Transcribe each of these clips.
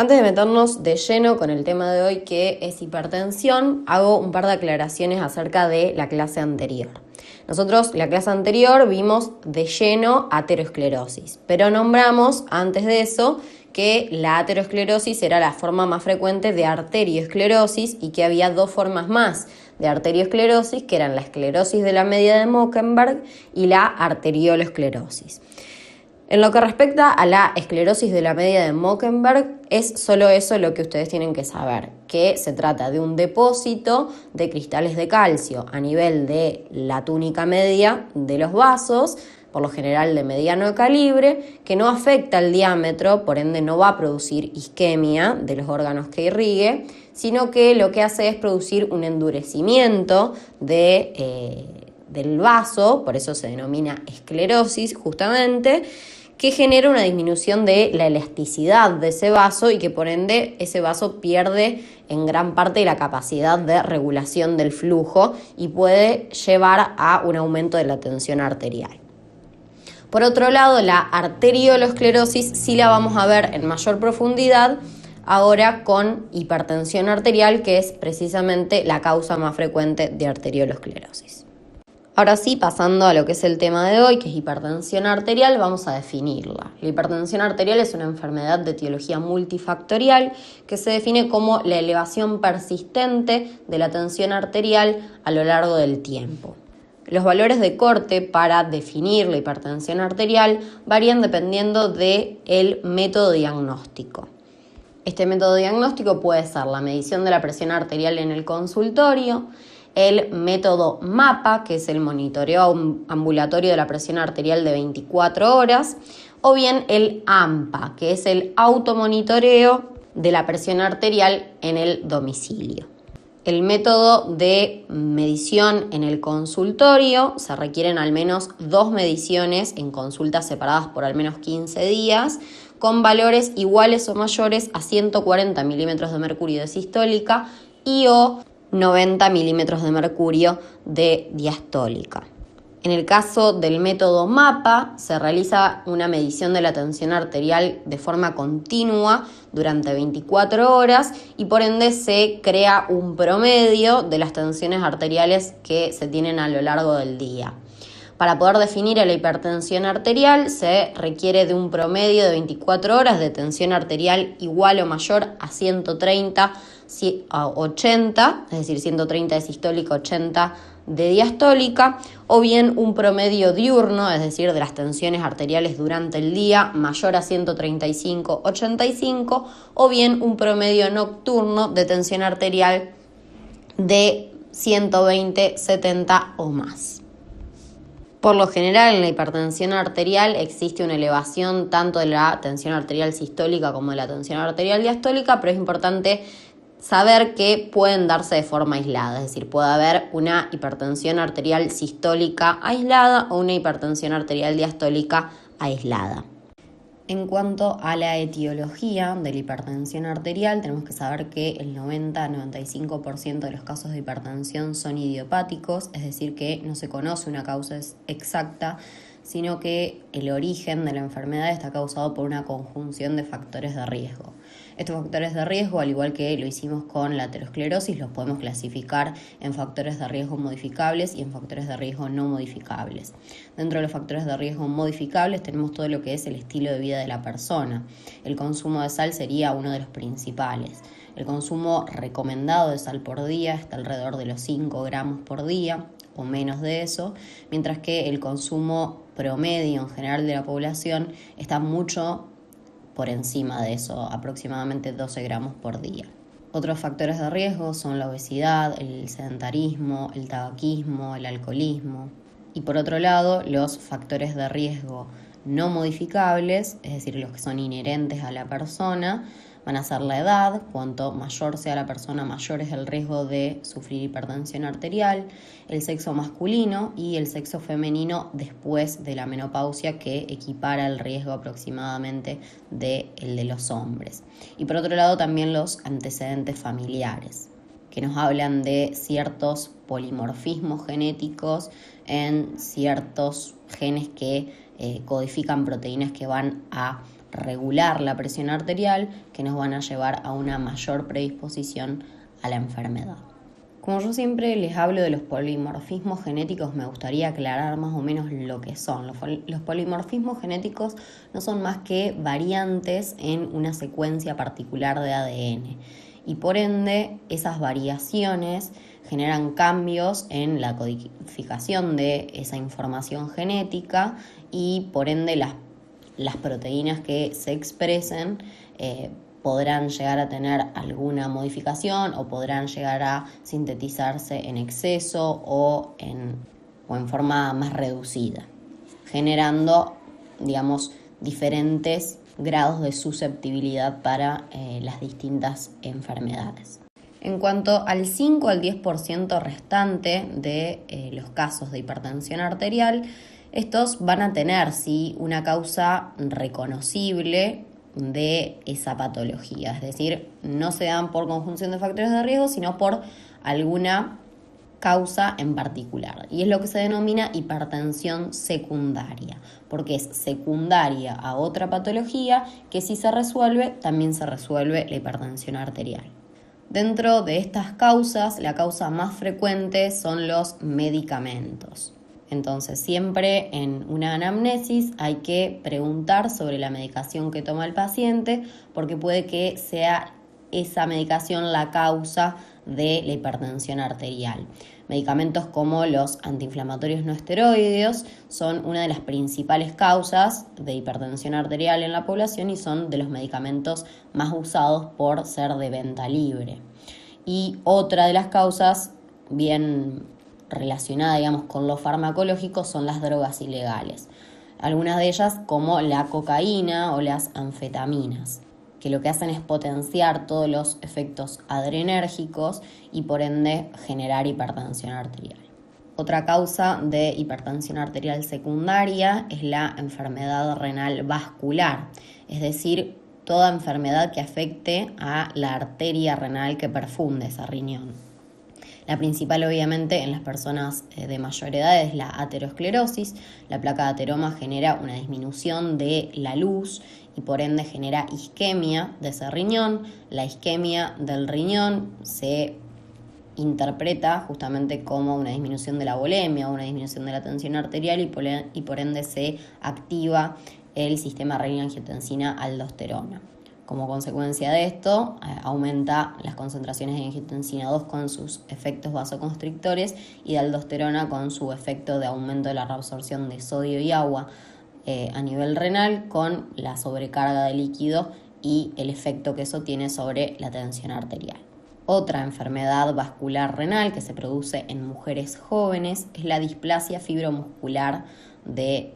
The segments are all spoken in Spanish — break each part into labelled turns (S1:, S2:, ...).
S1: Antes de meternos de lleno con el tema de hoy, que es hipertensión, hago un par de aclaraciones acerca de la clase anterior. Nosotros, la clase anterior, vimos de lleno aterosclerosis, pero nombramos antes de eso que la aterosclerosis era la forma más frecuente de arterioesclerosis y que había dos formas más de arterioesclerosis, que eran la esclerosis de la media de Mockenberg y la arteriolosclerosis. En lo que respecta a la esclerosis de la media de Mockenberg, es solo eso lo que ustedes tienen que saber, que se trata de un depósito de cristales de calcio a nivel de la túnica media de los vasos, por lo general de mediano calibre, que no afecta el diámetro, por ende no va a producir isquemia de los órganos que irrigue, sino que lo que hace es producir un endurecimiento del vaso, por eso se denomina esclerosis justamente, que genera una disminución de la elasticidad de ese vaso y que por ende ese vaso pierde en gran parte la capacidad de regulación del flujo y puede llevar a un aumento de la tensión arterial. Por otro lado, la arteriolosclerosis sí la vamos a ver en mayor profundidad ahora con hipertensión arterial, que es precisamente la causa más frecuente de arteriolosclerosis. Ahora sí, pasando a lo que es el tema de hoy, que es hipertensión arterial, vamos a definirla. La hipertensión arterial es una enfermedad de etiología multifactorial que se define como la elevación persistente de la tensión arterial a lo largo del tiempo. Los valores de corte para definir la hipertensión arterial varían dependiendo del método diagnóstico. Este método diagnóstico puede ser la medición de la presión arterial en el consultorio, el método MAPA, que es el monitoreo ambulatorio de la presión arterial de 24 horas, o bien el AMPA, que es el automonitoreo de la presión arterial en el domicilio. El método de medición en el consultorio se requieren al menos 2 mediciones en consultas separadas por al menos 15 días, con valores iguales o mayores a 140 milímetros de mercurio de sistólica y o 90 milímetros de mercurio de diastólica. En el caso del método MAPA, se realiza una medición de la tensión arterial de forma continua durante 24 horas y por ende se crea un promedio de las tensiones arteriales que se tienen a lo largo del día. Para poder definir la hipertensión arterial se requiere de un promedio de 24 horas de tensión arterial igual o mayor a 130 a 80, es decir, 130 de sistólica, 80 de diastólica, o bien un promedio diurno, es decir, de las tensiones arteriales durante el día mayor a 135, 85, o bien un promedio nocturno de tensión arterial de 120, 70 o más. Por lo general, en la hipertensión arterial existe una elevación tanto de la tensión arterial sistólica como de la tensión arterial diastólica, pero es importante saber que pueden darse de forma aislada, es decir, puede haber una hipertensión arterial sistólica aislada o una hipertensión arterial diastólica aislada. En cuanto a la etiología de la hipertensión arterial, tenemos que saber que el 90-95% de los casos de hipertensión son idiopáticos, es decir, que no se conoce una causa exacta, sino que el origen de la enfermedad está causado por una conjunción de factores de riesgo. Estos factores de riesgo, al igual que lo hicimos con la aterosclerosis, los podemos clasificar en factores de riesgo modificables y en factores de riesgo no modificables. Dentro de los factores de riesgo modificables tenemos todo lo que es el estilo de vida de la persona. El consumo de sal sería uno de los principales. El consumo recomendado de sal por día está alrededor de los 5 gramos por día o menos de eso, mientras que el consumo promedio en general de la población está mucho por encima de eso, aproximadamente 12 gramos por día. Otros factores de riesgo son la obesidad, el sedentarismo, el tabaquismo, el alcoholismo. Y por otro lado, los factores de riesgo no modificables, es decir, los que son inherentes a la persona, van a ser la edad. Cuanto mayor sea la persona, mayor es el riesgo de sufrir hipertensión arterial, el sexo masculino y el sexo femenino después de la menopausia, que equipara el riesgo aproximadamente del de los hombres. Y por otro lado también los antecedentes familiares, que nos hablan de ciertos polimorfismos genéticos en ciertos genes que codifican proteínas que van a regular la presión arterial que nos van a llevar a una mayor predisposición a la enfermedad. Como yo siempre les hablo de los polimorfismos genéticos, me gustaría aclarar más o menos lo que son. Los polimorfismos genéticos no son más que variantes en una secuencia particular de ADN y por ende esas variaciones generan cambios en la codificación de esa información genética y por ende las proteínas que se expresen podrán llegar a tener alguna modificación o podrán llegar a sintetizarse en exceso o en forma más reducida, generando, diferentes grados de susceptibilidad para las distintas enfermedades. En cuanto al 5 al 10% restante de los casos de hipertensión arterial, estos van a tener, sí, una causa reconocible de esa patología, es decir, no se dan por conjunción de factores de riesgo, sino por alguna causa en particular. Y es lo que se denomina hipertensión secundaria, porque es secundaria a otra patología que si se resuelve, también se resuelve la hipertensión arterial. Dentro de estas causas, la causa más frecuente son los medicamentos. Entonces, siempre en una anamnesis hay que preguntar sobre la medicación que toma el paciente, porque puede que sea esa medicación la causa de la hipertensión arterial. Medicamentos como los antiinflamatorios no esteroideos son una de las principales causas de hipertensión arterial en la población y son de los medicamentos más usados por ser de venta libre. Y otra de las causas bien relacionada, con lo farmacológico son las drogas ilegales. Algunas de ellas como la cocaína o las anfetaminas, que lo que hacen es potenciar todos los efectos adrenérgicos y por ende generar hipertensión arterial. Otra causa de hipertensión arterial secundaria es la enfermedad renal vascular, es decir, toda enfermedad que afecte a la arteria renal que perfunde ese riñón. La principal, obviamente, en las personas de mayor edad es la aterosclerosis. La placa de ateroma genera una disminución de la luz y por ende genera isquemia de ese riñón. La isquemia del riñón se interpreta justamente como una disminución de la volemia o una disminución de la tensión arterial y por ende se activa el sistema renina-angiotensina-aldosterona. Como consecuencia de esto, aumenta las concentraciones de angiotensina 2 con sus efectos vasoconstrictores y de aldosterona con su efecto de aumento de la reabsorción de sodio y agua a nivel renal, con la sobrecarga de líquido y el efecto que eso tiene sobre la tensión arterial. Otra enfermedad vascular renal que se produce en mujeres jóvenes es la displasia fibromuscular de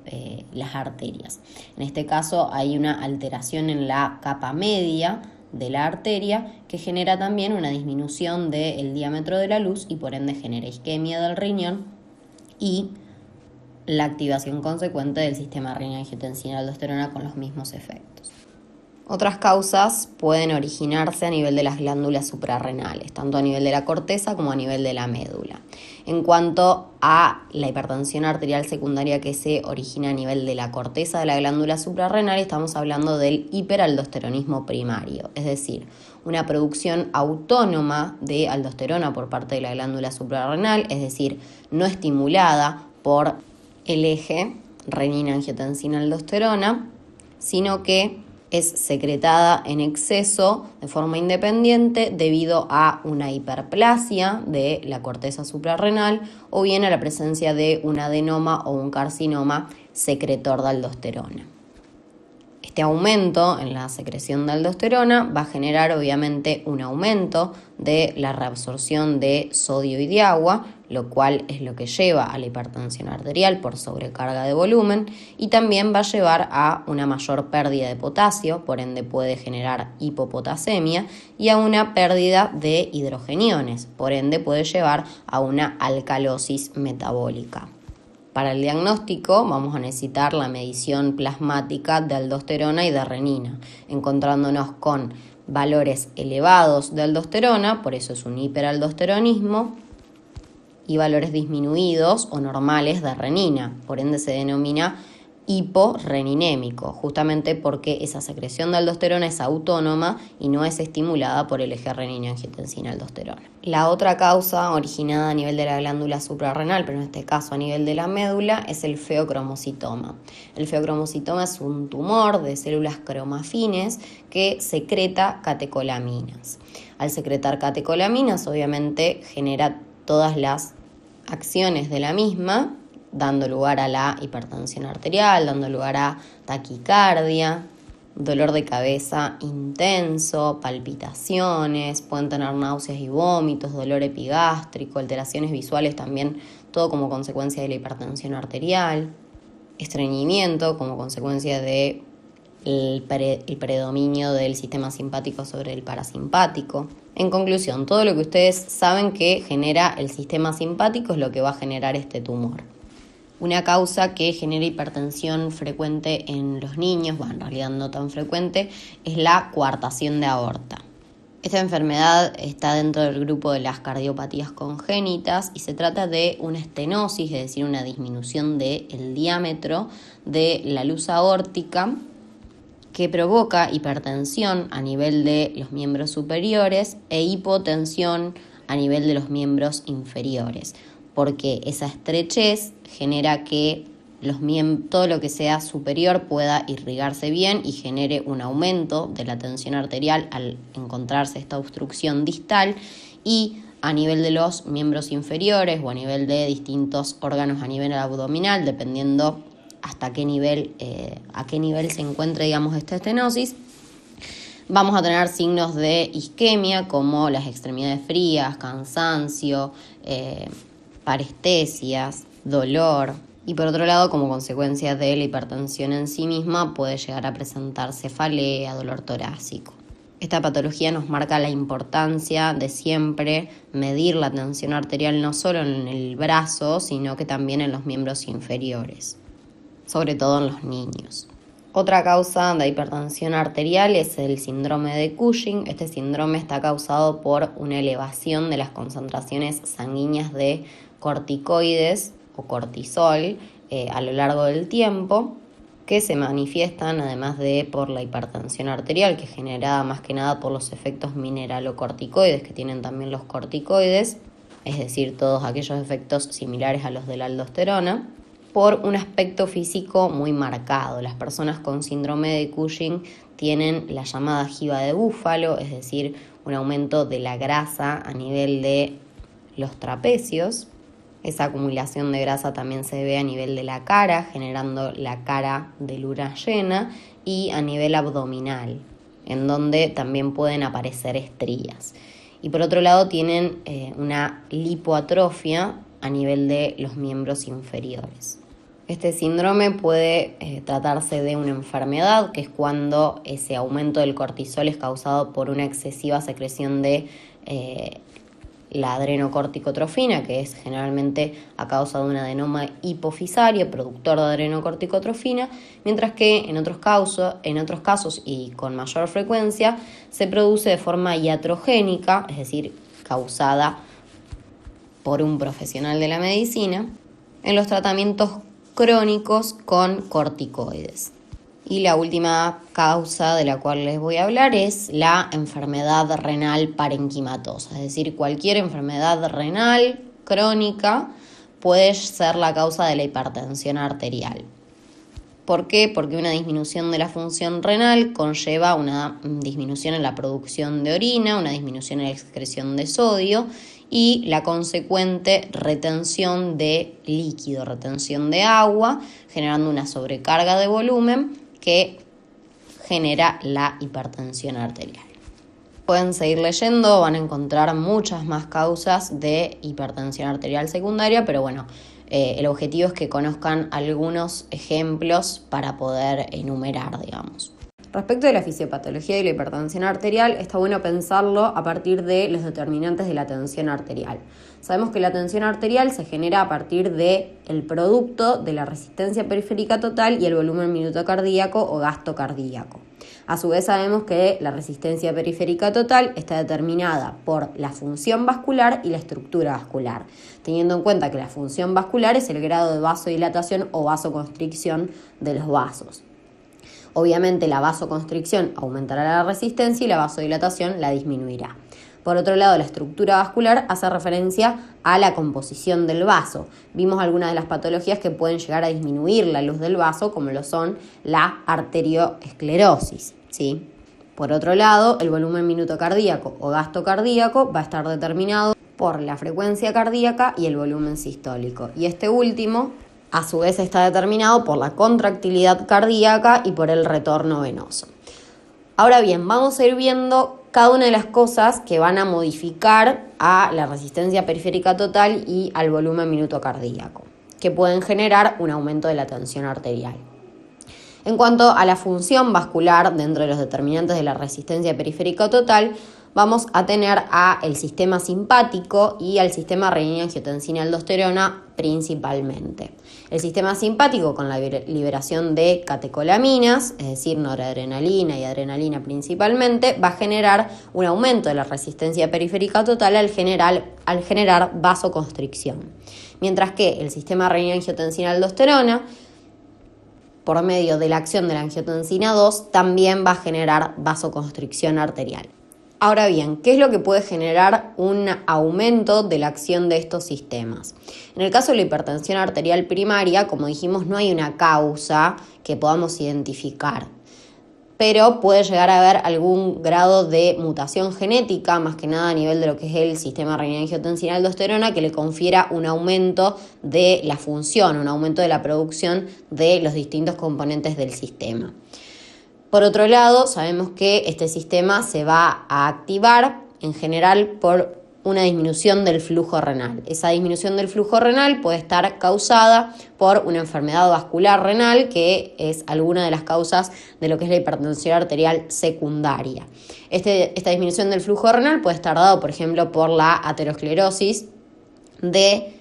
S1: las arterias. En este caso hay una alteración en la capa media de la arteria que genera también una disminución del diámetro de la luz y por ende genera isquemia del riñón y la activación consecuente del sistema renina-angiotensina-aldosterona con los mismos efectos. Otras causas pueden originarse a nivel de las glándulas suprarrenales, tanto a nivel de la corteza como a nivel de la médula. En cuanto a la hipertensión arterial secundaria que se origina a nivel de la corteza de la glándula suprarrenal, estamos hablando del hiperaldosteronismo primario, es decir, una producción autónoma de aldosterona por parte de la glándula suprarrenal, es decir, no estimulada por el eje renina-angiotensina-aldosterona, sino que es secretada en exceso de forma independiente debido a una hiperplasia de la corteza suprarrenal o bien a la presencia de un adenoma o un carcinoma secretor de aldosterona. Este aumento en la secreción de aldosterona va a generar obviamente un aumento de la reabsorción de sodio y de agua, lo cual es lo que lleva a la hipertensión arterial por sobrecarga de volumen y también va a llevar a una mayor pérdida de potasio, por ende puede generar hipopotasemia y a una pérdida de hidrogeniones, por ende puede llevar a una alcalosis metabólica. Para el diagnóstico vamos a necesitar la medición plasmática de aldosterona y de renina, encontrándonos con valores elevados de aldosterona, por eso es un hiperaldosteronismo, y valores disminuidos o normales de renina, por ende se denomina hiporreninémico, justamente porque esa secreción de aldosterona es autónoma y no es estimulada por el eje renina-angiotensina-aldosterona. La otra causa originada a nivel de la glándula suprarrenal, pero en este caso a nivel de la médula, es el feocromocitoma. El feocromocitoma es un tumor de células cromafines que secreta catecolaminas. Al secretar catecolaminas, obviamente genera todas las acciones de la misma, dando lugar a la hipertensión arterial, dando lugar a taquicardia, dolor de cabeza intenso, palpitaciones, pueden tener náuseas y vómitos, dolor epigástrico, alteraciones visuales también, todo como consecuencia de la hipertensión arterial, estreñimiento como consecuencia de el predominio del sistema simpático sobre el parasimpático. En conclusión, todo lo que ustedes saben que genera el sistema simpático es lo que va a generar este tumor. Una causa que genera hipertensión frecuente en los niños, en realidad no tan frecuente, es la coartación de aorta. Esta enfermedad está dentro del grupo de las cardiopatías congénitas y se trata de una estenosis, es decir, una disminución del diámetro de la luz aórtica que provoca hipertensión a nivel de los miembros superiores e hipotensión a nivel de los miembros inferiores, porque esa estrechez genera que todo lo que sea superior pueda irrigarse bien y genere un aumento de la tensión arterial al encontrarse esta obstrucción distal, y a nivel de los miembros inferiores o a nivel de distintos órganos a nivel abdominal, dependiendo hasta a qué nivel se encuentre, esta estenosis, vamos a tener signos de isquemia como las extremidades frías, cansancio, parestesias, dolor. Y por otro lado, como consecuencia de la hipertensión en sí misma, puede llegar a presentar cefalea, dolor torácico. Esta patología nos marca la importancia de siempre medir la tensión arterial no solo en el brazo, sino que también en los miembros inferiores, sobre todo en los niños. Otra causa de hipertensión arterial es el síndrome de Cushing. Este síndrome está causado por una elevación de las concentraciones sanguíneas de corticoides o cortisol a lo largo del tiempo, que se manifiestan además de por la hipertensión arterial, que es generada más que nada por los efectos mineralocorticoides que tienen también los corticoides, es decir, todos aquellos efectos similares a los de la aldosterona, por un aspecto físico muy marcado. Las personas con síndrome de Cushing tienen la llamada jiba de búfalo, es decir, un aumento de la grasa a nivel de los trapecios. Esa acumulación de grasa también se ve a nivel de la cara, generando la cara de luna llena, y a nivel abdominal, en donde también pueden aparecer estrías. Y por otro lado tienen una lipoatrofia a nivel de los miembros inferiores. Este síndrome puede tratarse de una enfermedad, que es cuando ese aumento del cortisol es causado por una excesiva secreción de la adrenocorticotrofina, que es generalmente a causa de un adenoma hipofisario, productor de adrenocorticotrofina, mientras que en otros casos y con mayor frecuencia se produce de forma iatrogénica, es decir, causada por un profesional de la medicina, en los tratamientos crónicos con corticoides. Y la última causa de la cual les voy a hablar es la enfermedad renal parenquimatosa, es decir, cualquier enfermedad renal crónica puede ser la causa de la hipertensión arterial. ¿Por qué? Porque una disminución de la función renal conlleva una disminución en la producción de orina, una disminución en la excreción de sodio y la consecuente retención de líquido, retención de agua, generando una sobrecarga de volumen que genera la hipertensión arterial. Pueden seguir leyendo, van a encontrar muchas más causas de hipertensión arterial secundaria, pero bueno, el objetivo es que conozcan algunos ejemplos para poder enumerar, digamos. Respecto de la fisiopatología y la hipertensión arterial, está bueno pensarlo a partir de los determinantes de la tensión arterial. Sabemos que la tensión arterial se genera a partir del producto de la resistencia periférica total y el volumen minuto cardíaco o gasto cardíaco. A su vez sabemos que la resistencia periférica total está determinada por la función vascular y la estructura vascular, teniendo en cuenta que la función vascular es el grado de vasodilatación o vasoconstricción de los vasos. Obviamente la vasoconstricción aumentará la resistencia y la vasodilatación la disminuirá. Por otro lado, la estructura vascular hace referencia a la composición del vaso. Vimos algunas de las patologías que pueden llegar a disminuir la luz del vaso, como lo son la arterioesclerosis, ¿sí? Por otro lado, el volumen minuto cardíaco o gasto cardíaco va a estar determinado por la frecuencia cardíaca y el volumen sistólico. Y este último, a su vez, está determinado por la contractilidad cardíaca y por el retorno venoso. Ahora bien, vamos a ir viendo cada una de las cosas que van a modificar a la resistencia periférica total y al volumen minuto cardíaco, que pueden generar un aumento de la tensión arterial. En cuanto a la función vascular, dentro de los determinantes de la resistencia periférica total, vamos a tener al sistema simpático y al sistema renina-angiotensina-aldosterona principalmente. El sistema simpático con la liberación de catecolaminas, es decir, noradrenalina y adrenalina principalmente, va a generar un aumento de la resistencia periférica total al generar vasoconstricción. Mientras que el sistema renina-angiotensina-aldosterona, por medio de la acción de la angiotensina 2, también va a generar vasoconstricción arterial. Ahora bien, ¿qué es lo que puede generar un aumento de la acción de estos sistemas? En el caso de la hipertensión arterial primaria, como dijimos, no hay una causa que podamos identificar, pero puede llegar a haber algún grado de mutación genética, más que nada a nivel de lo que es el sistema renina-angiotensina-aldosterona, que le confiera un aumento de la función, un aumento de la producción de los distintos componentes del sistema. Por otro lado, sabemos que este sistema se va a activar en general por una disminución del flujo renal. Esa disminución del flujo renal puede estar causada por una enfermedad vascular renal, que es alguna de las causas de lo que es la hipertensión arterial secundaria. Esta disminución del flujo renal puede estar dado, por ejemplo, por la aterosclerosis de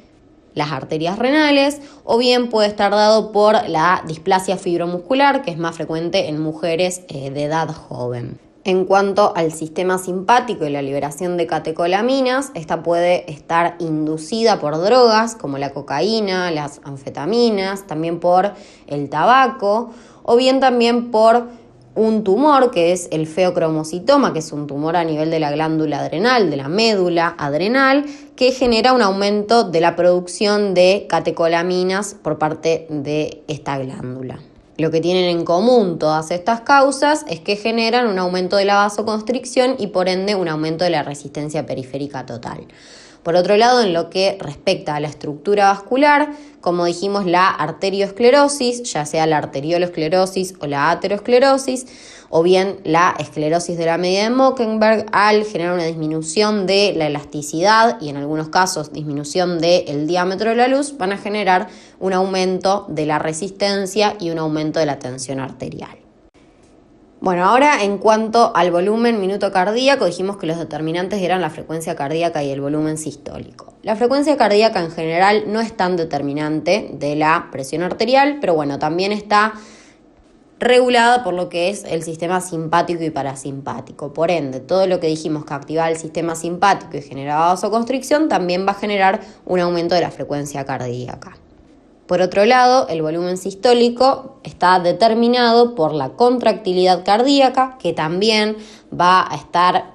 S1: las arterias renales, o bien puede estar dado por la displasia fibromuscular, que es más frecuente en mujeres de edad joven. En cuanto al sistema simpático y la liberación de catecolaminas, esta puede estar inducida por drogas como la cocaína, las anfetaminas, también por el tabaco, o bien también por un tumor que es el feocromocitoma, que es un tumor a nivel de la glándula adrenal, de la médula adrenal, que genera un aumento de la producción de catecolaminas por parte de esta glándula. Lo que tienen en común todas estas causas es que generan un aumento de la vasoconstricción y por ende un aumento de la resistencia periférica total. Por otro lado, en lo que respecta a la estructura vascular, como dijimos, la arterioesclerosis, ya sea la arteriolosclerosis o la aterosclerosis, o bien la esclerosis de la medida de Mockenberg, al generar una disminución de la elasticidad y en algunos casos disminución del diámetro de la luz, van a generar un aumento de la resistencia y un aumento de la tensión arterial. Bueno, ahora en cuanto al volumen minuto cardíaco, dijimos que los determinantes eran la frecuencia cardíaca y el volumen sistólico. La frecuencia cardíaca en general no es tan determinante de la presión arterial, pero bueno, también está regulada por lo que es el sistema simpático y parasimpático. Por ende, todo lo que dijimos que activaba el sistema simpático y generaba vasoconstricción también va a generar un aumento de la frecuencia cardíaca. Por otro lado, el volumen sistólico está determinado por la contractilidad cardíaca, que también va a estar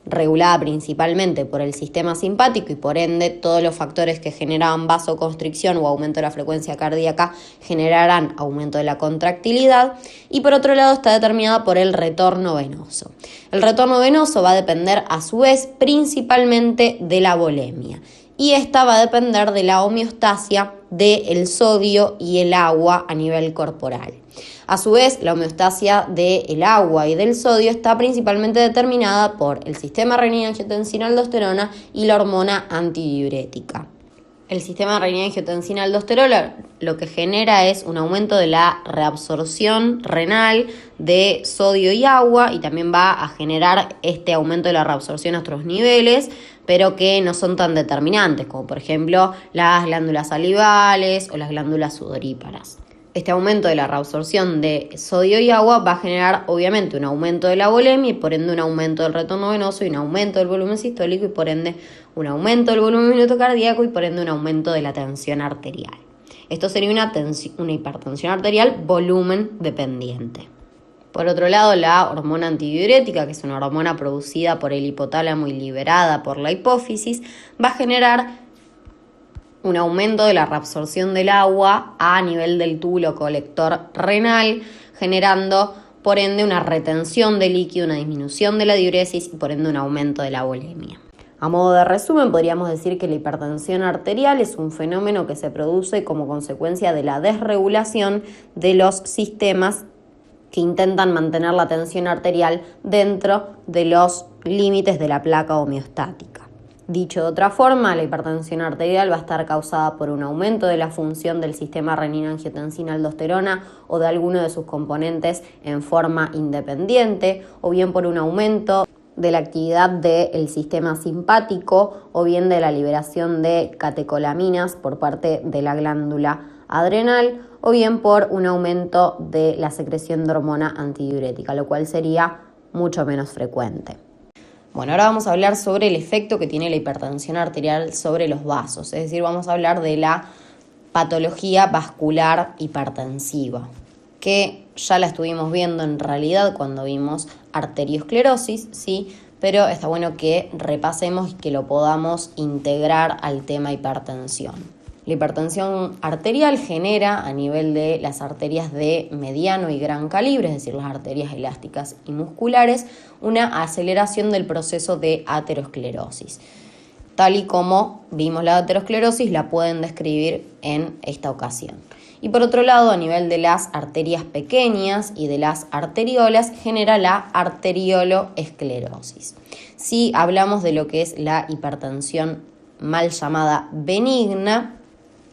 S1: regulada principalmente por el sistema simpático y por ende todos los factores que generaban vasoconstricción o aumento de la frecuencia cardíaca generarán aumento de la contractilidad. Y por otro lado está determinada por el retorno venoso. El retorno venoso va a depender a su vez principalmente de la volemia. Y esta va a depender de la homeostasia del sodio y el agua a nivel corporal. A su vez, la homeostasia del agua y del sodio está principalmente determinada por el sistema renina-angiotensina-aldosterona y la hormona antidiurética. El sistema renina-angiotensina-aldosterona lo que genera es un aumento de la reabsorción renal de sodio y agua y también va a generar este aumento de la reabsorción a otros niveles, pero que no son tan determinantes, como por ejemplo las glándulas salivales o las glándulas sudoríparas. Este aumento de la reabsorción de sodio y agua va a generar obviamente un aumento de la volemia y por ende un aumento del retorno venoso y un aumento del volumen sistólico y por ende un aumento del volumen minuto cardíaco y por ende un aumento de la tensión arterial. Esto sería una hipertensión arterial volumen dependiente. Por otro lado, la hormona antidiurética, que es una hormona producida por el hipotálamo y liberada por la hipófisis, va a generar un aumento de la reabsorción del agua a nivel del túbulo colector renal, generando por ende una retención de líquido, una disminución de la diuresis y por ende un aumento de la volemia. A modo de resumen, podríamos decir que la hipertensión arterial es un fenómeno que se produce como consecuencia de la desregulación de los sistemas que intentan mantener la tensión arterial dentro de los límites de la placa homeostática. Dicho de otra forma, la hipertensión arterial va a estar causada por un aumento de la función del sistema renina-angiotensina-aldosterona o de alguno de sus componentes en forma independiente, o bien por un aumento de la actividad del sistema simpático, o bien de la liberación de catecolaminas por parte de la glándula adrenal, o bien por un aumento de la secreción de hormona antidiurética, lo cual sería mucho menos frecuente. Bueno, ahora vamos a hablar sobre el efecto que tiene la hipertensión arterial sobre los vasos, es decir, vamos a hablar de la patología vascular hipertensiva, que ya la estuvimos viendo en realidad cuando vimos arteriosclerosis, ¿sí? Pero está bueno que repasemos y que lo podamos integrar al tema hipertensión. La hipertensión arterial genera a nivel de las arterias de mediano y gran calibre, es decir, las arterias elásticas y musculares, una aceleración del proceso de aterosclerosis. Tal y como vimos la aterosclerosis, la pueden describir en esta ocasión. Y por otro lado, a nivel de las arterias pequeñas y de las arteriolas, genera la arterioloesclerosis. Si hablamos de lo que es la hipertensión mal llamada benigna,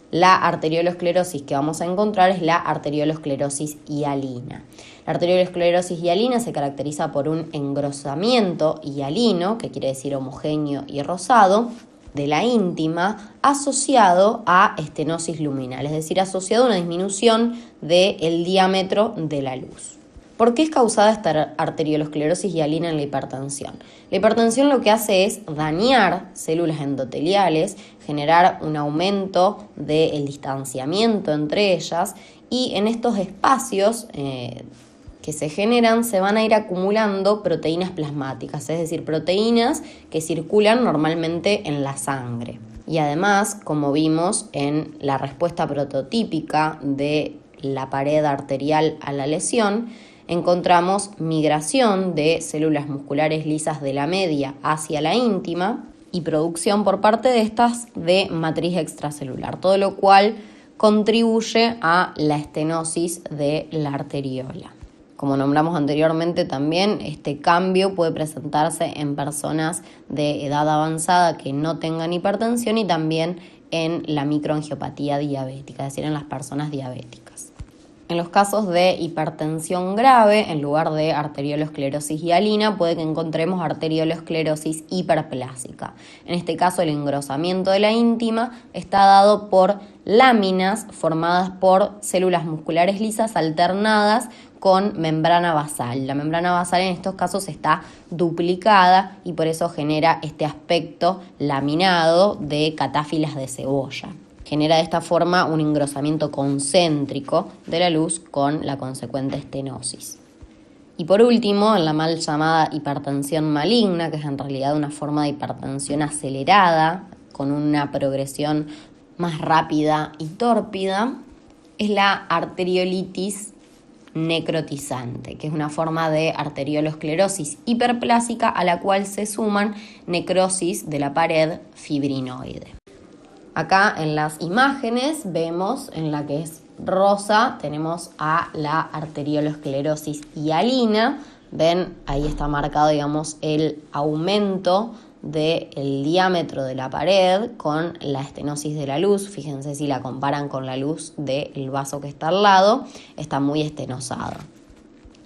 S1: la arteriolosclerosis que vamos a encontrar es la arteriolosclerosis hialina. La arteriolosclerosis hialina se caracteriza por un engrosamiento hialino, que quiere decir homogéneo y rosado, de la íntima asociado a estenosis luminal, es decir, asociado a una disminución del diámetro de la luz. ¿Por qué es causada esta arteriolosclerosis hialina en la hipertensión? La hipertensión lo que hace es dañar células endoteliales, generar un aumento del distanciamiento entre ellas y en estos espacios que se generan se van a ir acumulando proteínas plasmáticas, es decir, proteínas que circulan normalmente en la sangre. Y además, como vimos en la respuesta prototípica de la pared arterial a la lesión, encontramos migración de células musculares lisas de la media hacia la íntima y producción por parte de estas de matriz extracelular, todo lo cual contribuye a la estenosis de la arteriola. Como nombramos anteriormente también, este cambio puede presentarse en personas de edad avanzada que no tengan hipertensión y también en la microangiopatía diabética, es decir, en las personas diabéticas. En los casos de hipertensión grave, en lugar de arteriolosclerosis hialina, puede que encontremos arteriolosclerosis hiperplásica. En este caso, el engrosamiento de la íntima está dado por láminas formadas por células musculares lisas alternadas con membrana basal. La membrana basal en estos casos está duplicada y por eso genera este aspecto laminado de catáfilas de cebolla. Genera de esta forma un engrosamiento concéntrico de la luz con la consecuente estenosis. Y por último, en la mal llamada hipertensión maligna, que es en realidad una forma de hipertensión acelerada, con una progresión más rápida y tórpida, es la arteriolitis necrotizante, que es una forma de arteriolosclerosis hiperplásica a la cual se suman necrosis de la pared fibrinoide. Acá en las imágenes vemos en la que es rosa, tenemos a la arteriolosclerosis hialina. Ven, ahí está marcado, digamos, el aumento del diámetro de la pared con la estenosis de la luz. Fíjense si la comparan con la luz del vaso que está al lado, está muy estenosado.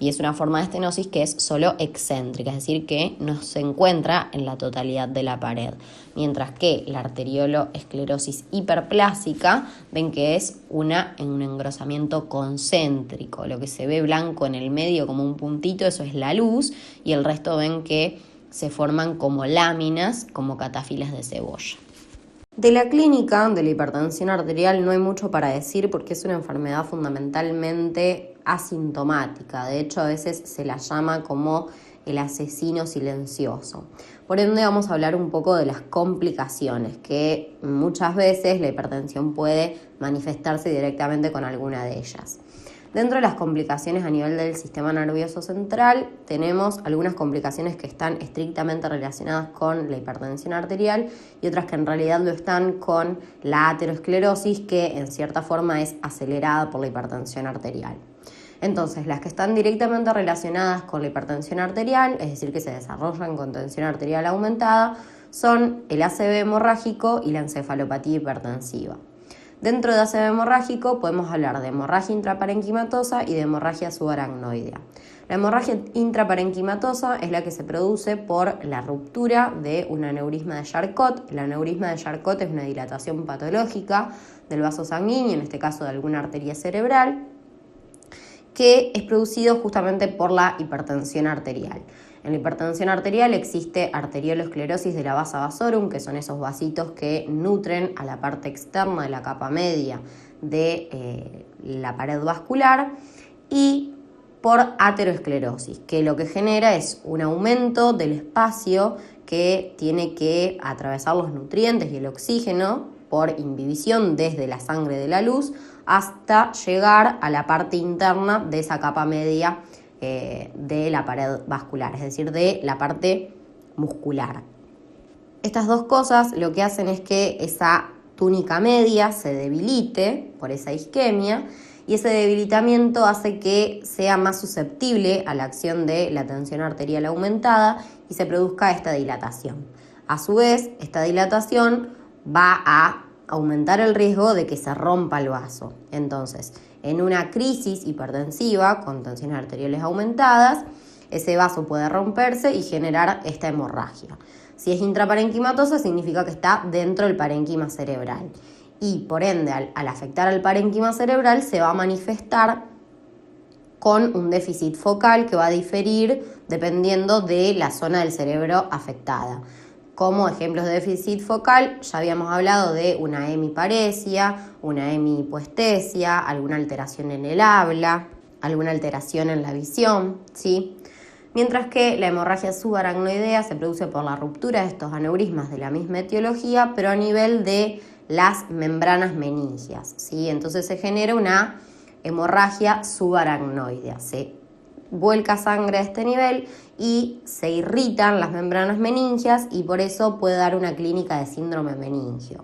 S1: y es una forma de estenosis que es solo excéntrica, es decir, que no se encuentra en la totalidad de la pared. Mientras que la arterioloesclerosis hiperplásica, ven que es un engrosamiento concéntrico. Lo que se ve blanco en el medio como un puntito, eso es la luz, y el resto ven que se forman como láminas, como catafilas de cebolla. De la clínica de la hipertensión arterial no hay mucho para decir porque es una enfermedad fundamentalmente asintomática. De hecho, a veces se la llama como el asesino silencioso. Por ende, vamos a hablar un poco de las complicaciones, que muchas veces la hipertensión puede manifestarse directamente con alguna de ellas. Dentro de las complicaciones a nivel del sistema nervioso central, tenemos algunas complicaciones que están estrictamente relacionadas con la hipertensión arterial y otras que en realidad lo están con la aterosclerosis, que en cierta forma es acelerada por la hipertensión arterial. Entonces, las que están directamente relacionadas con la hipertensión arterial, es decir, que se desarrollan con tensión arterial aumentada, son el ACV hemorrágico y la encefalopatía hipertensiva. Dentro de ACV hemorrágico podemos hablar de hemorragia intraparenquimatosa y de hemorragia subaracnoidea. La hemorragia intraparenquimatosa es la que se produce por la ruptura de un aneurisma de Charcot. El aneurisma de Charcot es una dilatación patológica del vaso sanguíneo, en este caso de alguna arteria cerebral, que es producido justamente por la hipertensión arterial. En la hipertensión arterial existe arteriolosclerosis de la vasa vasorum, que son esos vasitos que nutren a la parte externa de la capa media de la pared vascular, y por aterosclerosis, que lo que genera es un aumento del espacio que tiene que atravesar los nutrientes y el oxígeno por inhibición desde la sangre de la luz hasta llegar a la parte interna de esa capa media de la pared vascular, es decir, de la parte muscular. Estas dos cosas lo que hacen es que esa túnica media se debilite por esa isquemia, y ese debilitamiento hace que sea más susceptible a la acción de la tensión arterial aumentada y se produzca esta dilatación. A su vez, esta dilatación va a aumentar el riesgo de que se rompa el vaso. Entonces, en una crisis hipertensiva con tensiones arteriales aumentadas, ese vaso puede romperse y generar esta hemorragia. Si es intraparenquimatosa, significa que está dentro del parénquima cerebral. Y por ende, al afectar al parénquima cerebral, se va a manifestar con un déficit focal que va a diferir dependiendo de la zona del cerebro afectada. Como ejemplos de déficit focal, ya habíamos hablado de una hemiparesia, una hemihipoestesia, alguna alteración en el habla, alguna alteración en la visión, ¿sí? Mientras que la hemorragia subaracnoidea se produce por la ruptura de estos aneurismas de la misma etiología, pero a nivel de las membranas meningias, ¿sí? Entonces se genera una hemorragia subaracnoidea. Se vuelca sangre a este nivel y se irritan las membranas meningias, y por eso puede dar una clínica de síndrome meningio.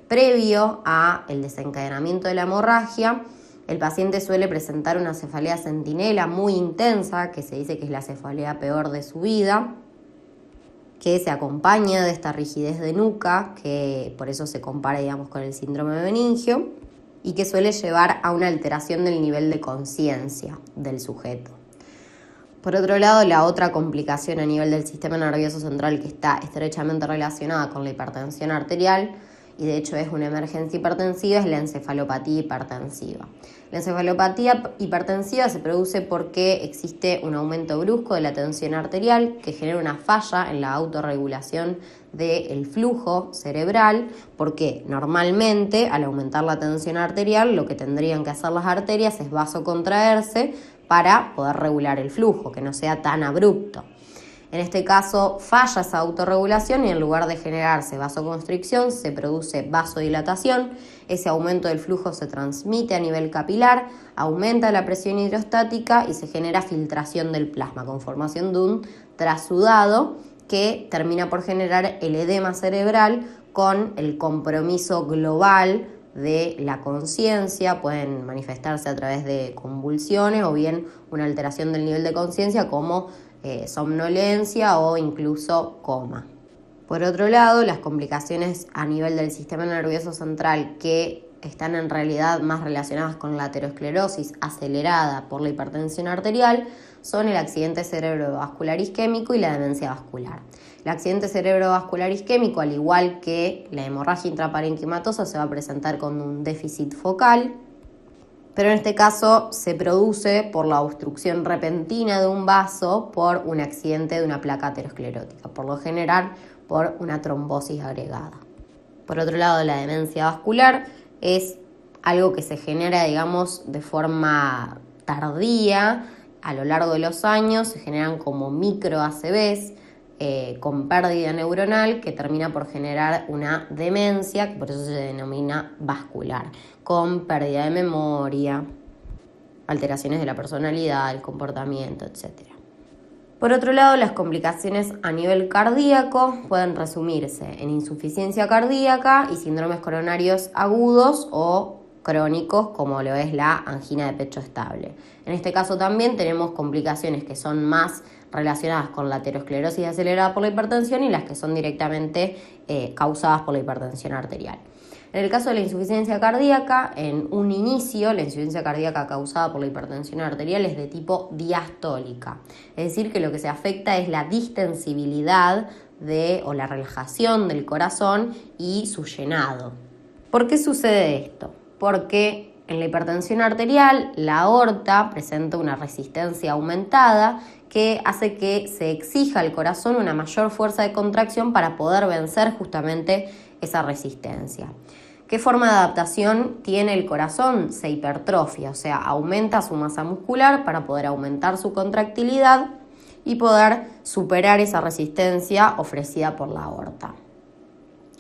S1: Previo al desencadenamiento de la hemorragia, el paciente suele presentar una cefalea centinela muy intensa, que se dice que es la cefalea peor de su vida, que se acompaña de esta rigidez de nuca, que por eso se compara, digamos, con el síndrome meningio, y que suele llevar a una alteración del nivel de conciencia del sujeto. Por otro lado, la otra complicación a nivel del sistema nervioso central que está estrechamente relacionada con la hipertensión arterial, y de hecho es una emergencia hipertensiva, es la encefalopatía hipertensiva. La encefalopatía hipertensiva se produce porque existe un aumento brusco de la tensión arterial que genera una falla en la autorregulación del flujo cerebral, porque normalmente al aumentar la tensión arterial lo que tendrían que hacer las arterias es vasocontraerse para poder regular el flujo, que no sea tan abrupto. En este caso falla esa autorregulación y en lugar de generarse vasoconstricción se produce vasodilatación. Ese aumento del flujo se transmite a nivel capilar, aumenta la presión hidrostática y se genera filtración del plasma con formación de un trasudado que termina por generar el edema cerebral con el compromiso global de la conciencia. Pueden manifestarse a través de convulsiones o bien una alteración del nivel de conciencia como somnolencia o incluso coma. Por otro lado, las complicaciones a nivel del sistema nervioso central que están en realidad más relacionadas con la aterosclerosis acelerada por la hipertensión arterial son el accidente cerebrovascular isquémico y la demencia vascular. El accidente cerebrovascular isquémico, al igual que la hemorragia intraparenquimatosa, se va a presentar con un déficit focal, pero en este caso se produce por la obstrucción repentina de un vaso por un accidente de una placa aterosclerótica, por lo general por una trombosis agregada. Por otro lado, la demencia vascular es algo que se genera, digamos, de forma tardía. A lo largo de los años se generan como micro ACVs con pérdida neuronal que termina por generar una demencia, que por eso se denomina vascular, con pérdida de memoria, alteraciones de la personalidad, el comportamiento, etc. Por otro lado, las complicaciones a nivel cardíaco pueden resumirse en insuficiencia cardíaca y síndromes coronarios agudos o crónicos, como lo es la angina de pecho estable. En este caso también tenemos complicaciones que son más relacionadas con la aterosclerosis acelerada por la hipertensión y las que son directamente causadas por la hipertensión arterial. En el caso de la insuficiencia cardíaca, en un inicio, la insuficiencia cardíaca causada por la hipertensión arterial es de tipo diastólica. Es decir, que lo que se afecta es la distensibilidad o la relajación del corazón y su llenado. ¿Por qué sucede esto? Porque en la hipertensión arterial, la aorta presenta una resistencia aumentada que hace que se exija al corazón una mayor fuerza de contracción para poder vencer justamente esa resistencia. ¿Qué forma de adaptación tiene el corazón? Se hipertrofia, o sea, aumenta su masa muscular para poder aumentar su contractilidad y poder superar esa resistencia ofrecida por la aorta.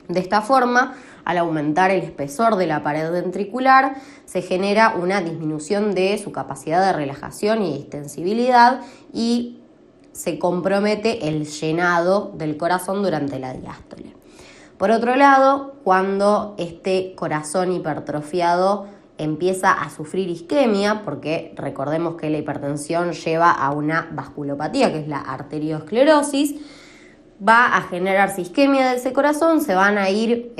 S1: De esta forma, al aumentar el espesor de la pared ventricular, se genera una disminución de su capacidad de relajación y distensibilidad y se compromete el llenado del corazón durante la diástole. Por otro lado, cuando este corazón hipertrofiado empieza a sufrir isquemia, porque recordemos que la hipertensión lleva a una vasculopatía, que es la arteriosclerosis, va a generarse isquemia de ese corazón, se van a ir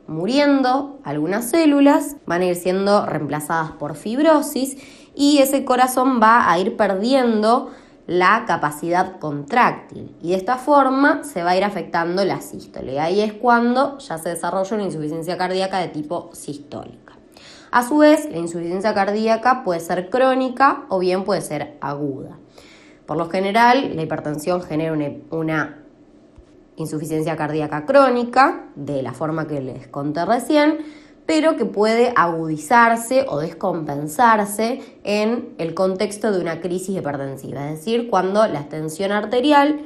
S1: muriendo algunas células, van a ir siendo reemplazadas por fibrosis y ese corazón va a ir perdiendo la capacidad contráctil y de esta forma se va a ir afectando la sístole. Y ahí es cuando ya se desarrolla una insuficiencia cardíaca de tipo sistólica. A su vez, la insuficiencia cardíaca puede ser crónica o bien puede ser aguda. Por lo general, la hipertensión genera una insuficiencia cardíaca crónica, de la forma que les conté recién, pero que puede agudizarse o descompensarse en el contexto de una crisis hipertensiva, es decir, cuando la tensión arterial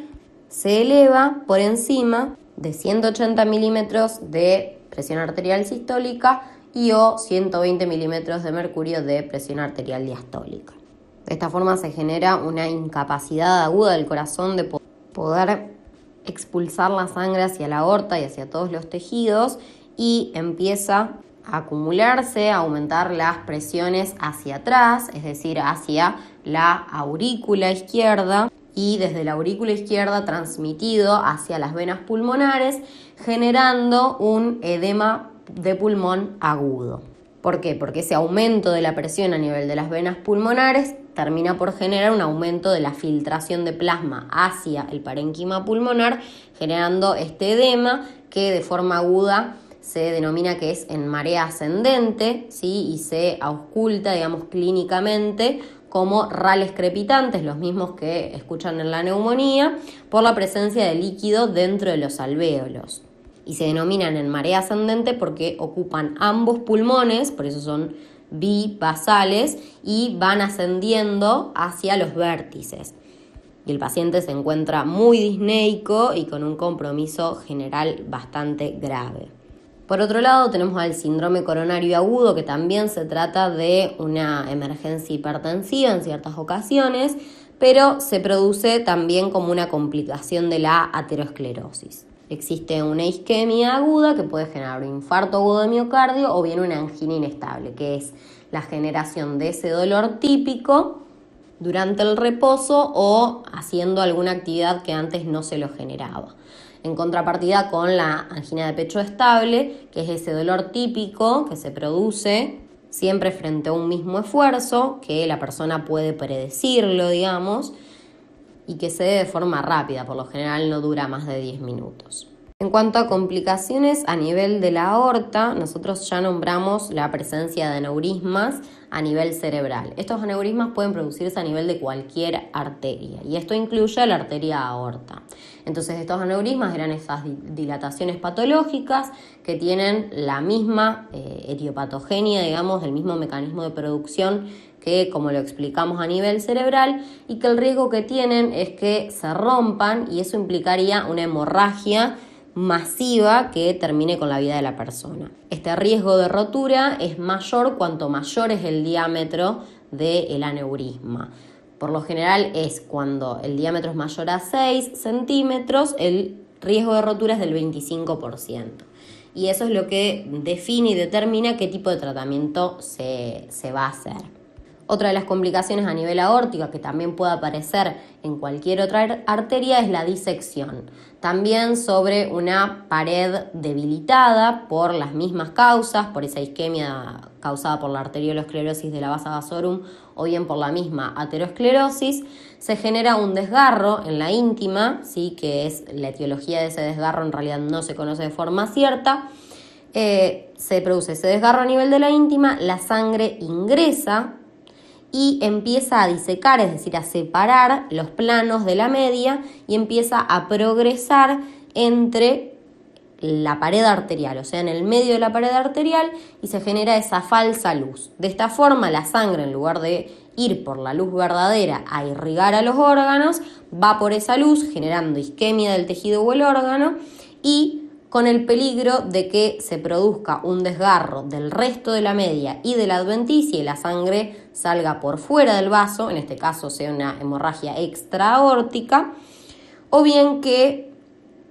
S1: se eleva por encima de 180 milímetros de presión arterial sistólica y o 120 milímetros de mercurio de presión arterial diastólica. De esta forma se genera una incapacidad aguda del corazón de poder expulsar la sangre hacia la aorta y hacia todos los tejidos y empieza a acumularse, a aumentar las presiones hacia atrás, es decir, hacia la aurícula izquierda y desde la aurícula izquierda transmitido hacia las venas pulmonares, generando un edema de pulmón agudo. ¿Por qué? Porque ese aumento de la presión a nivel de las venas pulmonares termina por generar un aumento de la filtración de plasma hacia el parénquima pulmonar, generando este edema que de forma aguda se denomina que es en marea ascendente, ¿sí? Y se ausculta, digamos, clínicamente como rales crepitantes, los mismos que escuchan en la neumonía, por la presencia de líquido dentro de los alvéolos. Y se denominan en marea ascendente porque ocupan ambos pulmones, por eso son bibasales, y van ascendiendo hacia los vértices. Y el paciente se encuentra muy disneico y con un compromiso general bastante grave. Por otro lado, tenemos al síndrome coronario agudo, que también se trata de una emergencia hipertensiva en ciertas ocasiones, pero se produce también como una complicación de la aterosclerosis. Existe una isquemia aguda que puede generar un infarto agudo de miocardio o bien una angina inestable, que es la generación de ese dolor típico durante el reposo o haciendo alguna actividad que antes no se lo generaba. En contrapartida con la angina de pecho estable, que es ese dolor típico que se produce siempre frente a un mismo esfuerzo, que la persona puede predecirlo, digamos, y que se dé de forma rápida, por lo general no dura más de 10 minutos. En cuanto a complicaciones a nivel de la aorta, nosotros ya nombramos la presencia de aneurismas a nivel cerebral. Estos aneurismas pueden producirse a nivel de cualquier arteria y esto incluye la arteria aorta. Entonces estos aneurismas eran esas dilataciones patológicas que tienen la misma etiopatogenia, digamos, el mismo mecanismo de producción que, como lo explicamos, a nivel cerebral, y que el riesgo que tienen es que se rompan y eso implicaría una hemorragia masiva que termine con la vida de la persona. Este riesgo de rotura es mayor cuanto mayor es el diámetro del aneurisma. Por lo general es cuando el diámetro es mayor a 6 centímetros, el riesgo de rotura es del 25%. Y eso es lo que define y determina qué tipo de tratamiento se va a hacer. Otra de las complicaciones a nivel aórtico que también puede aparecer en cualquier otra arteria es la disección. También sobre una pared debilitada por las mismas causas, por esa isquemia causada por la arteriolosclerosis de la vasa vasorum o bien por la misma aterosclerosis, se genera un desgarro en la íntima, ¿sí? Que es la etiología de ese desgarro, en realidad no se conoce de forma cierta. Se produce ese desgarro a nivel de la íntima, la sangre ingresa y empieza a disecar, es decir, a separar los planos de la media y empieza a progresar entre la pared arterial, o sea, en el medio de la pared arterial, y se genera esa falsa luz. De esta forma, la sangre, en lugar de ir por la luz verdadera a irrigar a los órganos, va por esa luz generando isquemia del tejido o el órgano y con el peligro de que se produzca un desgarro del resto de la media y de la adventicia y la sangre salga por fuera del vaso, en este caso sea una hemorragia extraaórtica, o bien que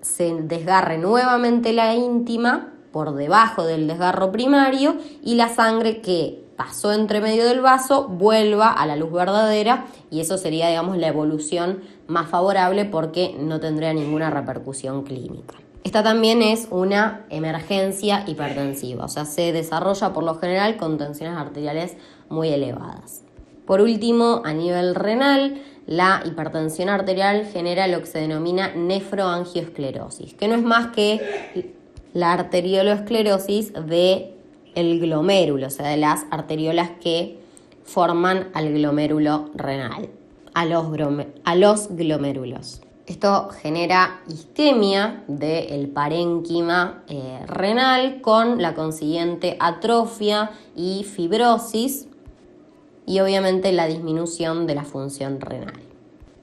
S1: se desgarre nuevamente la íntima por debajo del desgarro primario y la sangre que pasó entre medio del vaso vuelva a la luz verdadera, y eso sería, digamos, la evolución más favorable porque no tendría ninguna repercusión clínica. Esta también es una emergencia hipertensiva, o sea, se desarrolla por lo general con tensiones arteriales muy elevadas. Por último, a nivel renal, la hipertensión arterial genera lo que se denomina nefroangiosclerosis, que no es más que la arteriolosclerosis del glomérulo, o sea, de las arteriolas que forman al glomérulo renal, a los glomérulos. Esto genera isquemia del parénquima renal con la consiguiente atrofia y fibrosis y obviamente la disminución de la función renal.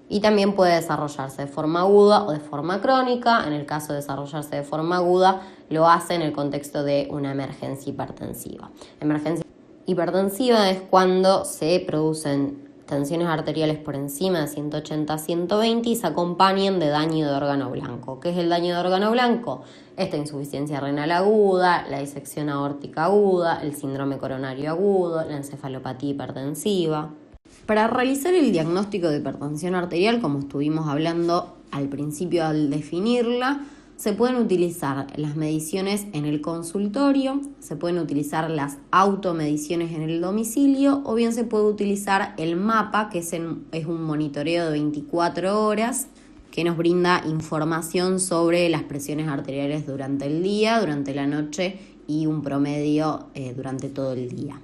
S1: Y también puede desarrollarse de forma aguda o de forma crónica. En el caso de desarrollarse de forma aguda, lo hace en el contexto de una emergencia hipertensiva. Emergencia hipertensiva es cuando se producen tensiones arteriales por encima de 180 a 120 y se acompañan de daño de órgano blanco. ¿Qué es el daño de órgano blanco? Esta insuficiencia renal aguda, la disección aórtica aguda, el síndrome coronario agudo, la encefalopatía hipertensiva. Para realizar el diagnóstico de hipertensión arterial, como estuvimos hablando al principio al definirla, se pueden utilizar las mediciones en el consultorio, se pueden utilizar las automediciones en el domicilio o bien se puede utilizar el mapa, que es un monitoreo de 24 horas que nos brinda información sobre las presiones arteriales durante el día, durante la noche y un promedio durante todo el día.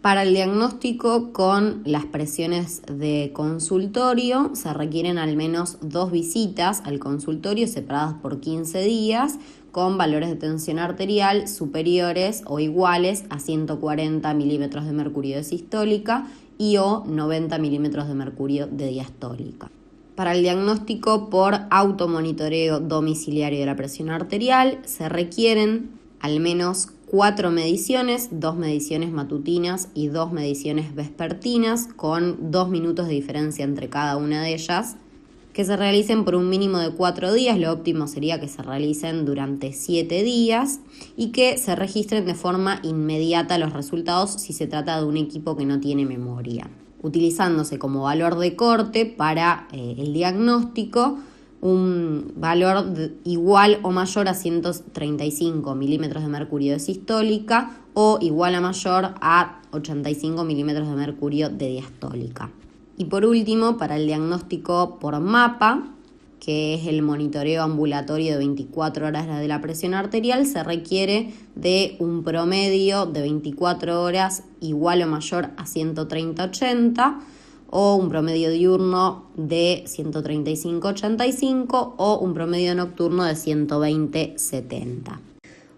S1: Para el diagnóstico con las presiones de consultorio se requieren al menos 2 visitas al consultorio separadas por 15 días con valores de tensión arterial superiores o iguales a 140 milímetros de mercurio de sistólica y o 90 milímetros de mercurio de diastólica. Para el diagnóstico por automonitoreo domiciliario de la presión arterial se requieren al menos 4 mediciones, 2 mediciones matutinas y 2 mediciones vespertinas, con 2 minutos de diferencia entre cada una de ellas, que se realicen por un mínimo de 4 días, lo óptimo sería que se realicen durante 7 días y que se registren de forma inmediata los resultados si se trata de un equipo que no tiene memoria. utilizándose como valor de corte para el diagnóstico un valor igual o mayor a 135 milímetros de mercurio de sistólica o igual o mayor a 85 milímetros de mercurio de diastólica. Y por último, para el diagnóstico por mapa, que es el monitoreo ambulatorio de 24 horas de la presión arterial, se requiere de un promedio de 24 horas igual o mayor a 130-80 o un promedio diurno de 135-85 o un promedio nocturno de 120-70.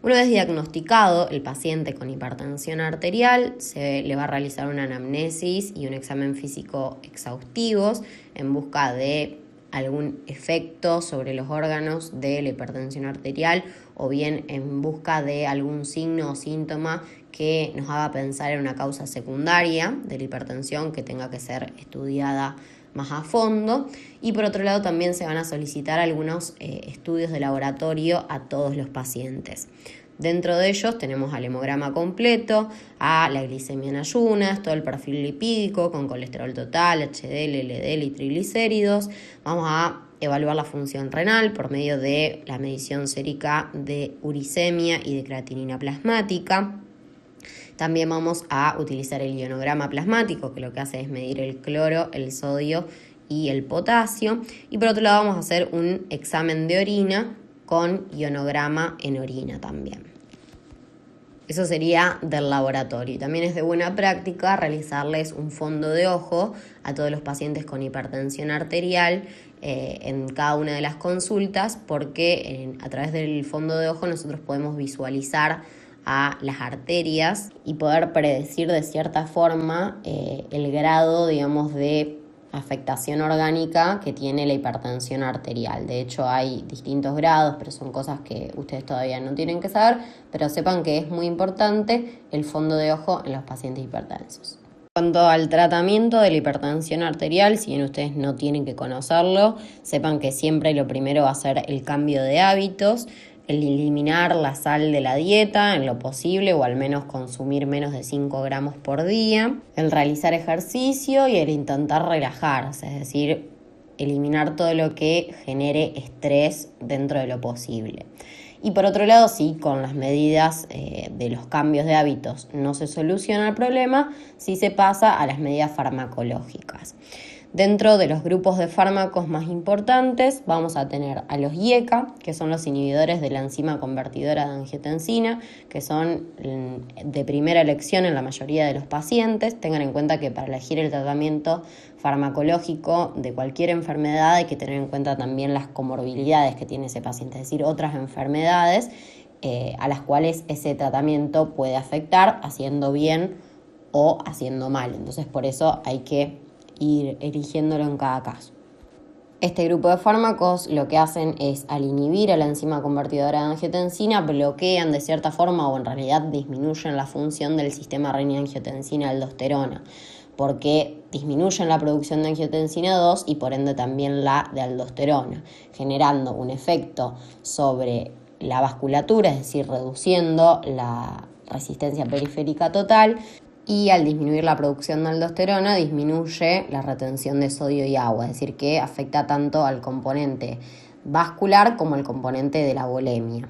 S1: Una vez diagnosticado el paciente con hipertensión arterial, se le va a realizar una anamnesis y un examen físico exhaustivos en busca de algún efecto sobre los órganos de la hipertensión arterial o bien en busca de algún signo o síntoma que nos haga pensar en una causa secundaria de la hipertensión que tenga que ser estudiada más a fondo. Y por otro lado también se van a solicitar algunos estudios de laboratorio a todos los pacientes. Dentro de ellos tenemos al hemograma completo, a la glicemia en ayunas, todo el perfil lipídico con colesterol total, HDL, LDL y triglicéridos. Vamos a evaluar la función renal por medio de la medición sérica de uricemia y de creatinina plasmática. También vamos a utilizar el ionograma plasmático, que lo que hace es medir el cloro, el sodio y el potasio. Y por otro lado vamos a hacer un examen de orina con ionograma en orina también. Eso sería del laboratorio. También es de buena práctica realizarles un fondo de ojo a todos los pacientes con hipertensión arterial en cada una de las consultas, porque a través del fondo de ojo nosotros podemos visualizar a las arterias y poder predecir de cierta forma el grado, digamos, de afectación orgánica que tiene la hipertensión arterial. De hecho, hay distintos grados, pero son cosas que ustedes todavía no tienen que saber, pero sepan que es muy importante el fondo de ojo en los pacientes hipertensos. En cuanto al tratamiento de la hipertensión arterial, si bien ustedes no tienen que conocerlo, sepan que siempre lo primero va a ser el cambio de hábitos, el eliminar la sal de la dieta en lo posible o al menos consumir menos de 5 gramos por día, el realizar ejercicio y el intentar relajarse, es decir, eliminar todo lo que genere estrés dentro de lo posible. Y por otro lado, si con las medidas de los cambios de hábitos no se soluciona el problema, sí se pasa a las medidas farmacológicas. Dentro de los grupos de fármacos más importantes vamos a tener a los IECA, que son los inhibidores de la enzima convertidora de angiotensina, que son de primera elección en la mayoría de los pacientes. Tengan en cuenta que para elegir el tratamiento farmacológico de cualquier enfermedad hay que tener en cuenta también las comorbilidades que tiene ese paciente, es decir, otras enfermedades a las cuales ese tratamiento puede afectar haciendo bien o haciendo mal. Entonces por eso hay que ir eligiéndolo en cada caso. Este grupo de fármacos lo que hacen es, al inhibir a la enzima convertidora de angiotensina, bloquean de cierta forma o en realidad disminuyen la función del sistema renin-angiotensina-aldosterona, porque disminuyen la producción de angiotensina 2 y por ende también la de aldosterona, generando un efecto sobre la vasculatura, es decir, reduciendo la resistencia periférica total. Y al disminuir la producción de aldosterona disminuye la retención de sodio y agua, es decir, que afecta tanto al componente vascular como al componente de la volemia.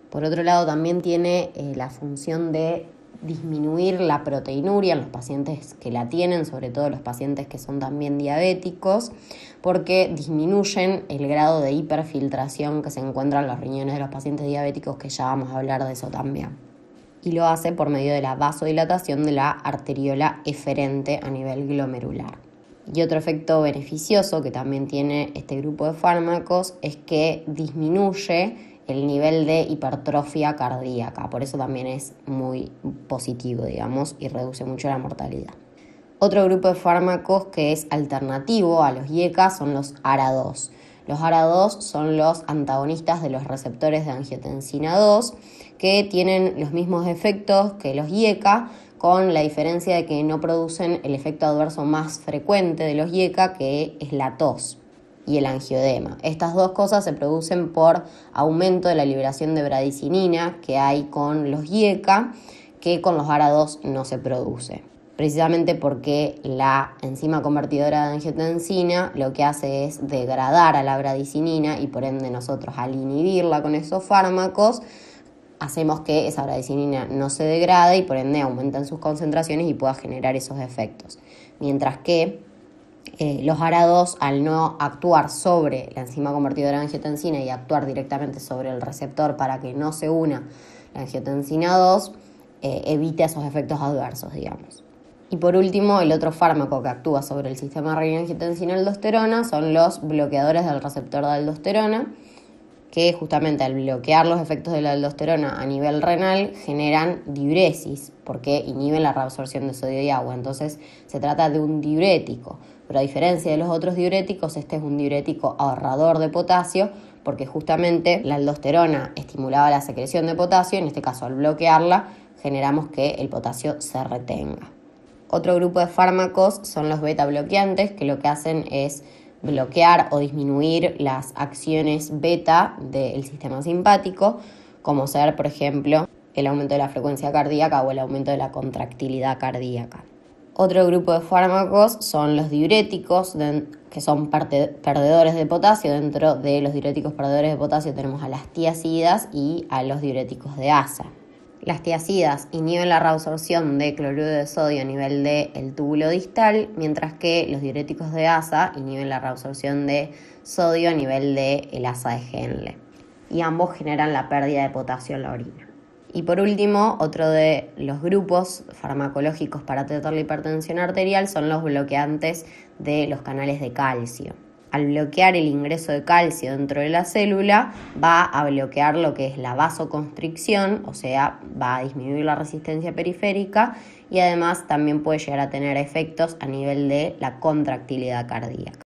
S1: Por otro lado, también tiene la función de disminuir la proteinuria en los pacientes que la tienen, sobre todo los pacientes que son también diabéticos, porque disminuyen el grado de hiperfiltración que se encuentra en los riñones de los pacientes diabéticos, que ya vamos a hablar de eso también. Y lo hace por medio de la vasodilatación de la arteriola eferente a nivel glomerular. Y otro efecto beneficioso que también tiene este grupo de fármacos es que disminuye el nivel de hipertrofia cardíaca, por eso también es muy positivo, digamos, y reduce mucho la mortalidad. Otro grupo de fármacos que es alternativo a los IECA son los ARA2. Los ARA2 son los antagonistas de los receptores de angiotensina 2, que tienen los mismos efectos que los IECA, con la diferencia de que no producen el efecto adverso más frecuente de los IECA, que es la tos y el angioedema. Estas dos cosas se producen por aumento de la liberación de bradicinina que hay con los IECA, que con los ARA2 no se produce. precisamente porque la enzima convertidora de angiotensina lo que hace es degradar a la bradicinina y por ende nosotros al inhibirla con esos fármacos hacemos que esa bradicinina no se degrade y por ende aumentan sus concentraciones y pueda generar esos efectos. Mientras que los ARA2, al no actuar sobre la enzima convertidora de angiotensina y actuar directamente sobre el receptor para que no se una la angiotensina 2, evita esos efectos adversos, digamos. Y por último, el otro fármaco que actúa sobre el sistema renina-angiotensina-aldosterona son los bloqueadores del receptor de aldosterona, que justamente al bloquear los efectos de la aldosterona a nivel renal generan diuresis, porque inhiben la reabsorción de sodio y agua. Entonces se trata de un diurético, pero a diferencia de los otros diuréticos, este es un diurético ahorrador de potasio, porque justamente la aldosterona estimulaba la secreción de potasio, en este caso al bloquearla generamos que el potasio se retenga. Otro grupo de fármacos son los beta bloqueantes, que lo que hacen es bloquear o disminuir las acciones beta del sistema simpático, como ser, por ejemplo, el aumento de la frecuencia cardíaca o el aumento de la contractilidad cardíaca. Otro grupo de fármacos son los diuréticos, que son perdedores de potasio. Dentro de los diuréticos perdedores de potasio tenemos a las tiazidas y a los diuréticos de asa. Las tiazidas inhiben la reabsorción de cloruro de sodio a nivel del túbulo distal, mientras que los diuréticos de asa inhiben la reabsorción de sodio a nivel del asa de Henle. Y ambos generan la pérdida de potasio en la orina. Y por último, otro de los grupos farmacológicos para tratar la hipertensión arterial son los bloqueantes de los canales de calcio. Al bloquear el ingreso de calcio dentro de la célula, va a bloquear lo que es la vasoconstricción, o sea, va a disminuir la resistencia periférica y además también puede llegar a tener efectos a nivel de la contractilidad cardíaca.